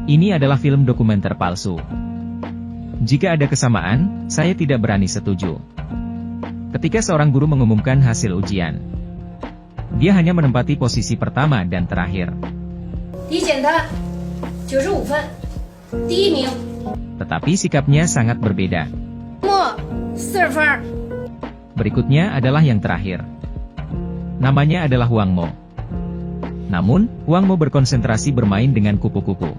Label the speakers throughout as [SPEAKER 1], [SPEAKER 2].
[SPEAKER 1] Ini adalah film dokumenter palsu. Jika ada kesamaan, saya tidak berani setuju. Ketika seorang guru mengumumkan hasil ujian, dia hanya menempati posisi pertama dan terakhir. Tetapi sikapnya sangat berbeda. Berikutnya adalah yang terakhir. Namanya adalah Huang Mo. Namun, Huang Mo berkonsentrasi bermain dengan kupu-kupu.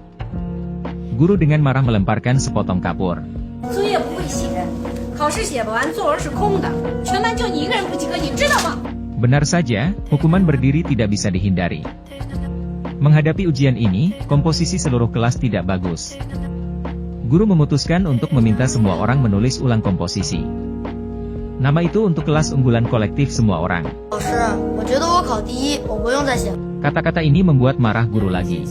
[SPEAKER 1] Guru dengan marah melemparkan sepotong kapur. Benar saja, hukuman berdiri tidak bisa dihindari. Menghadapi ujian ini, komposisi seluruh kelas tidak bagus. Guru memutuskan untuk meminta semua orang menulis ulang komposisi. Nama itu untuk kelas unggulan kolektif semua orang. Kata-kata ini membuat marah guru lagi.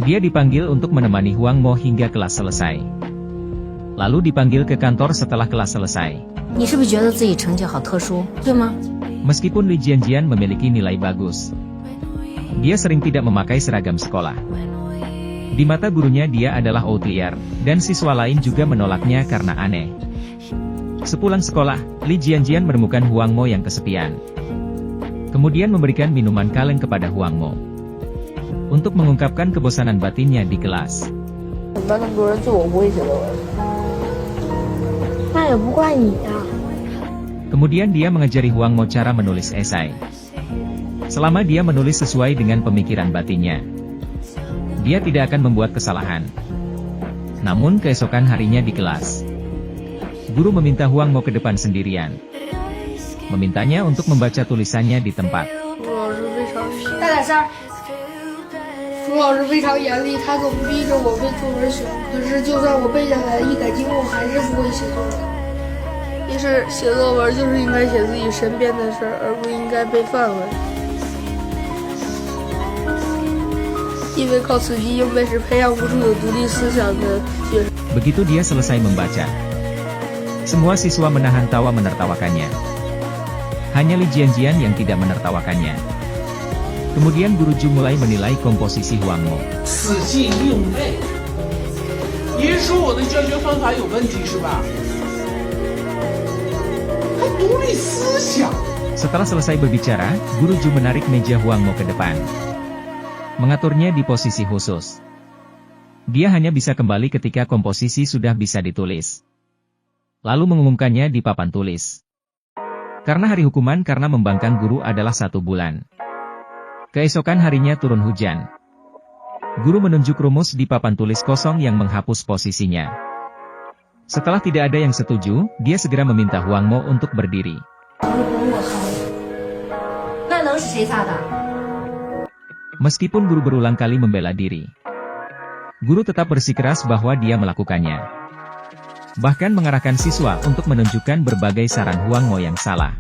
[SPEAKER 1] Dia dipanggil untuk menemani Huang Mo hingga kelas selesai. Lalu dipanggil ke kantor setelah kelas selesai. Meskipun Li Jianjian memiliki nilai bagus, dia sering tidak memakai seragam sekolah. Di mata gurunya dia adalah outlier, dan siswa lain juga menolaknya karena aneh. Sepulang sekolah, Li Jianjian menemukan Huang Mo yang kesepian. Kemudian memberikan minuman kaleng kepada Huang Mo untuk mengungkapkan kebosanan batinnya di kelas. Kemudian dia mengajari Huang Mo cara menulis esai. Selama dia menulis sesuai dengan pemikiran batinnya, dia tidak akan membuat kesalahan. Namun keesokan harinya di kelas, guru meminta Huang Mo ke depan sendirian. Memintanya untuk membaca tulisannya di tempat. Begitu dia selesai membaca, semua siswa menahan tawa menertawakannya. Hanya Li Jianjian yang tidak menertawakannya. Kemudian guru Ju mulai menilai komposisi Huang Mo. Setelah selesai berbicara, guru Ju menarik meja Huang Mo ke depan, mengaturnya di posisi khusus. Dia hanya bisa kembali ketika komposisi sudah bisa ditulis, lalu mengumumkannya di papan tulis. Karena hari hukuman karena membangkang guru adalah 1 bulan. Keesokan harinya turun hujan. Guru menunjuk rumus di papan tulis kosong yang menghapus posisinya. Setelah tidak ada yang setuju, dia segera meminta Huang Mo untuk berdiri. Meskipun guru berulang kali membela diri, guru tetap bersikeras bahwa dia melakukannya. Bahkan mengarahkan siswa untuk menunjukkan berbagai saran Huang Mo yang salah.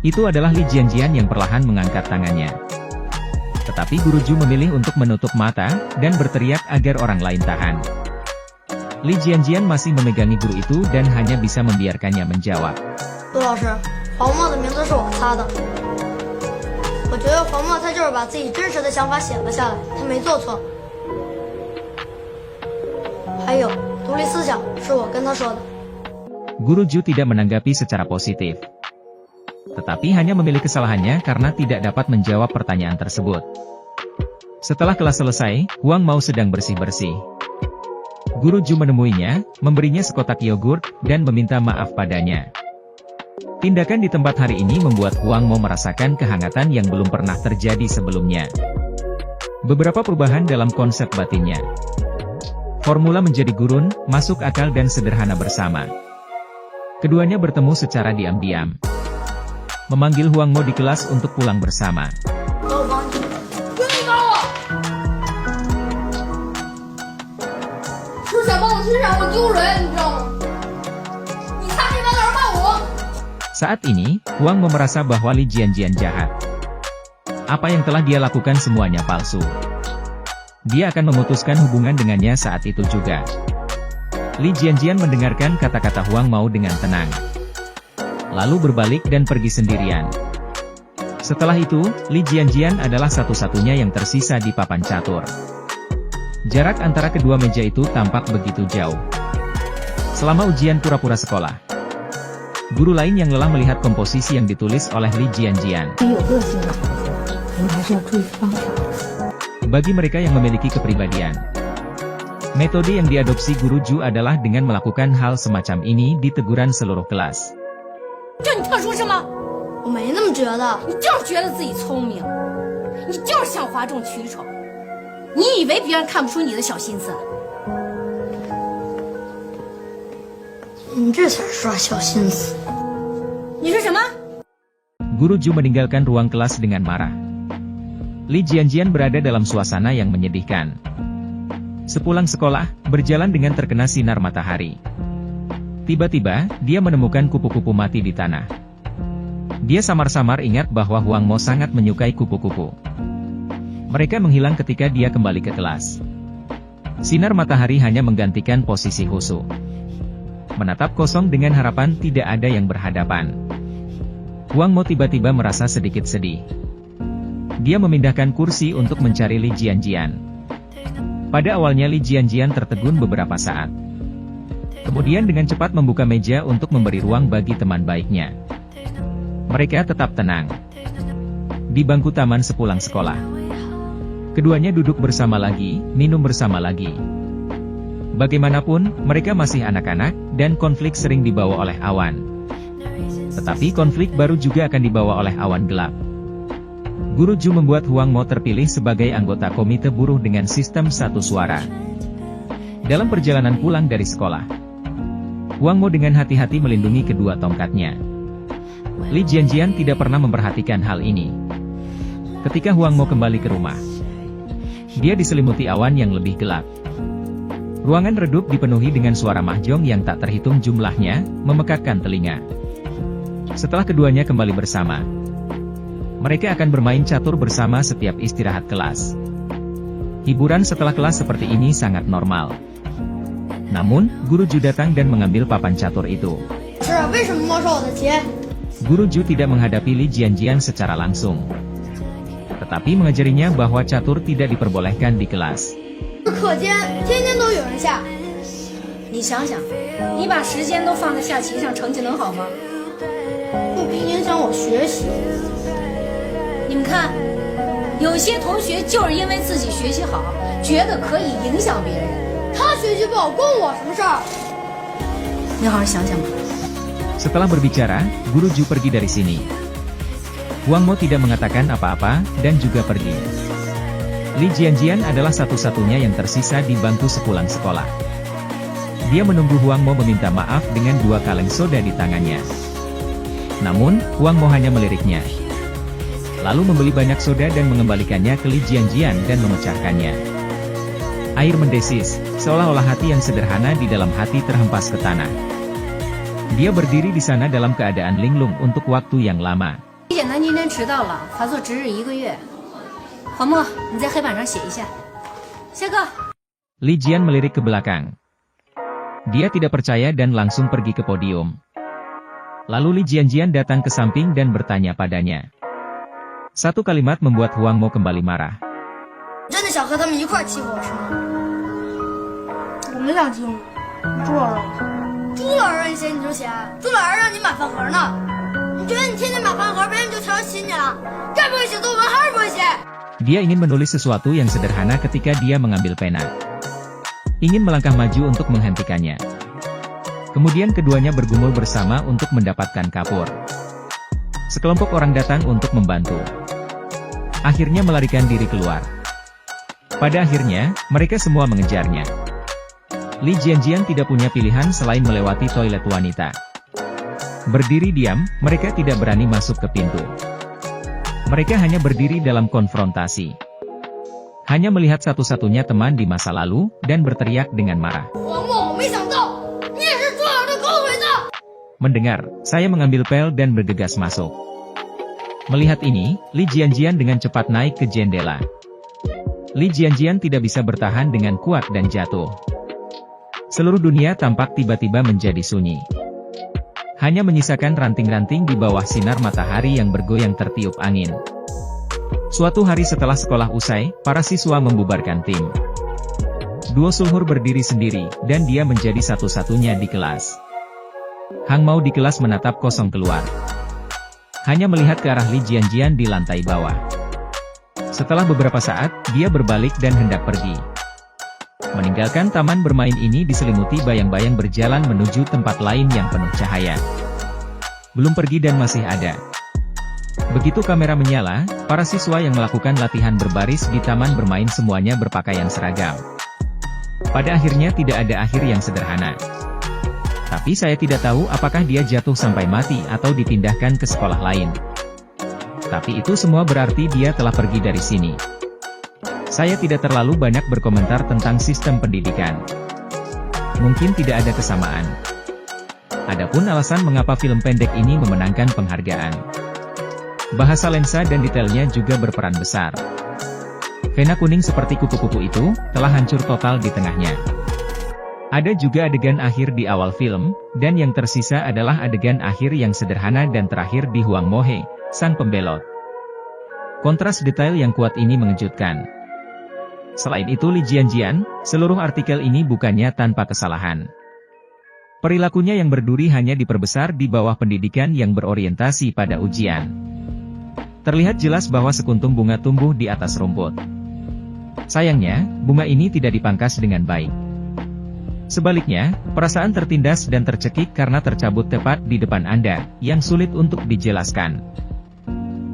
[SPEAKER 1] Itu adalah Li Jianjian yang perlahan mengangkat tangannya. Tetapi guru Ju memilih untuk menutup mata dan berteriak agar orang lain tahan. Li Jianjian masih memegangi guru itu dan hanya bisa membiarkannya menjawab. Guru Ju tidak menanggapi secara positif, tetapi hanya memilih kesalahannya karena tidak dapat menjawab pertanyaan tersebut. Setelah kelas selesai, Huang Mo sedang bersih-bersih. Guru Ju menemuinya, memberinya sekotak yogurt, dan meminta maaf padanya. Tindakan di tempat hari ini membuat Huang Mo merasakan kehangatan yang belum pernah terjadi sebelumnya. Beberapa perubahan dalam konsep batinnya. Formula menjadi gurun, masuk akal dan sederhana bersama. Keduanya bertemu secara diam-diam. Memanggil Huang Mo di kelas untuk pulang bersama. Saat ini, Huang Mo merasa bahwa Li Jianjian jahat. Apa yang telah dia lakukan semuanya palsu. Dia akan memutuskan hubungan dengannya saat itu juga. Li Jianjian mendengarkan kata-kata Huang Mo dengan tenang. Lalu berbalik dan pergi sendirian. Setelah itu, Li Jianjian adalah satu-satunya yang tersisa di papan catur. Jarak antara kedua meja itu tampak begitu jauh. Selama ujian pura-pura sekolah, guru lain yang lelah melihat komposisi yang ditulis oleh Li Jianjian. Bagi mereka yang memiliki kepribadian, metode yang diadopsi Guru Ju adalah dengan melakukan hal semacam ini di teguran seluruh kelas. Guru Ju meninggalkan ruang kelas dengan marah. Li Jianjian berada dalam suasana yang menyedihkan. Sepulang sekolah, berjalan dengan terkena sinar matahari. Tiba-tiba, dia menemukan kupu-kupu mati di tanah. Dia samar-samar ingat bahwa Huang Mo sangat menyukai kupu-kupu. Mereka menghilang ketika dia kembali ke kelas. Sinar matahari hanya menggantikan posisi Husu. Menatap kosong dengan harapan tidak ada yang berhadapan. Huang Mo tiba-tiba merasa sedikit sedih. Dia memindahkan kursi untuk mencari Li Jianjian. Pada awalnya Li Jianjian tertegun beberapa saat. Kemudian dengan cepat membuka meja untuk memberi ruang bagi teman baiknya. Mereka tetap tenang. Di bangku taman sepulang sekolah, keduanya duduk bersama lagi, minum bersama lagi. Bagaimanapun, mereka masih anak-anak, dan konflik sering dibawa oleh awan. Tetapi konflik baru juga akan dibawa oleh awan gelap. Guru Ju membuat Huang Mo terpilih sebagai anggota komite buruh dengan sistem satu suara. Dalam perjalanan pulang dari sekolah, Huang Mo dengan hati-hati melindungi kedua tongkatnya. Li Jianjian tidak pernah memperhatikan hal ini. Ketika Huang Mo kembali ke rumah, dia diselimuti awan yang lebih gelap. Ruangan redup dipenuhi dengan suara mahjong yang tak terhitung jumlahnya, memekakkan telinga. Setelah keduanya kembali bersama, mereka akan bermain catur bersama setiap istirahat kelas. Hiburan setelah kelas seperti ini sangat normal. Namun, Guru Ju datang dan mengambil papan catur itu. Guru Ju tidak menghadapi Li Jianjian secara langsung, tetapi mengajarinya bahwa catur tidak diperbolehkan di kelas. Setelah berbicara, Guru Ju pergi dari sini. Huang Mo tidak mengatakan apa-apa, dan juga pergi. Li Jianjian adalah satu-satunya yang tersisa di bangku sepulang sekolah. Dia menunggu Huang Mo meminta maaf dengan 2 kaleng soda di tangannya. Namun, Huang Mo hanya meliriknya. Lalu membeli banyak soda dan mengembalikannya ke Li Jianjian dan memecahkannya. Air mendesis, seolah-olah hati yang sederhana di dalam hati terhempas ke tanah. Dia berdiri di sana dalam keadaan linglung untuk waktu yang lama. Li Jian melirik ke belakang. Dia tidak percaya dan langsung pergi ke podium. Lalu Li Jianjian datang ke samping dan bertanya padanya. Satu kalimat membuat Huang Mo kembali marah. Dia ingin menulis sesuatu yang sederhana ketika dia mengambil pena. Ingin melangkah maju untuk menghentikannya. Kemudian keduanya bergumul bersama untuk mendapatkan kapur. Sekelompok orang datang untuk membantu. Akhirnya melarikan diri keluar. Pada akhirnya, mereka semua mengejarnya. Li Jianjian tidak punya pilihan selain melewati toilet wanita. Berdiri diam, mereka tidak berani masuk ke pintu. Mereka hanya berdiri dalam konfrontasi. Hanya melihat satu-satunya teman di masa lalu, dan berteriak dengan marah. Mendengar, saya mengambil pel dan bergegas masuk. Melihat ini, Li Jianjian dengan cepat naik ke jendela. Li Jianjian tidak bisa bertahan dengan kuat dan jatuh. Seluruh dunia tampak tiba-tiba menjadi sunyi. Hanya menyisakan ranting-ranting di bawah sinar matahari yang bergoyang tertiup angin. Suatu hari setelah sekolah usai, para siswa membubarkan tim. Duo Sulhur berdiri sendiri, dan dia menjadi satu-satunya di kelas. Hang Mao di kelas menatap kosong keluar. Hanya melihat ke arah Li Jianjian di lantai bawah. Setelah beberapa saat, dia berbalik dan hendak pergi. Meninggalkan taman bermain ini diselimuti bayang-bayang berjalan menuju tempat lain yang penuh cahaya. Belum pergi dan masih ada. Begitu kamera menyala, para siswa yang melakukan latihan berbaris di taman bermain semuanya berpakaian seragam. Pada akhirnya tidak ada akhir yang sederhana. Tapi saya tidak tahu apakah dia jatuh sampai mati atau dipindahkan ke sekolah lain. Tapi itu semua berarti dia telah pergi dari sini. Saya tidak terlalu banyak berkomentar tentang sistem pendidikan. Mungkin tidak ada kesamaan. Adapun alasan mengapa film pendek ini memenangkan penghargaan. Bahasa lensa dan detailnya juga berperan besar. Vena kuning seperti kupu-kupu itu, telah hancur total di tengahnya. Ada juga adegan akhir di awal film, dan yang tersisa adalah adegan akhir yang sederhana dan terakhir di Huang Mohe, sang pembelot. Kontras detail yang kuat ini mengejutkan. Selain itu Li Jianjian, seluruh artikel ini bukannya tanpa kesalahan. Perilakunya yang berduri hanya diperbesar di bawah pendidikan yang berorientasi pada ujian. Terlihat jelas bahwa sekuntum bunga tumbuh di atas rumput. Sayangnya, bunga ini tidak dipangkas dengan baik. Sebaliknya, perasaan tertindas dan tercekik karena tercabut tepat di depan Anda, yang sulit untuk dijelaskan.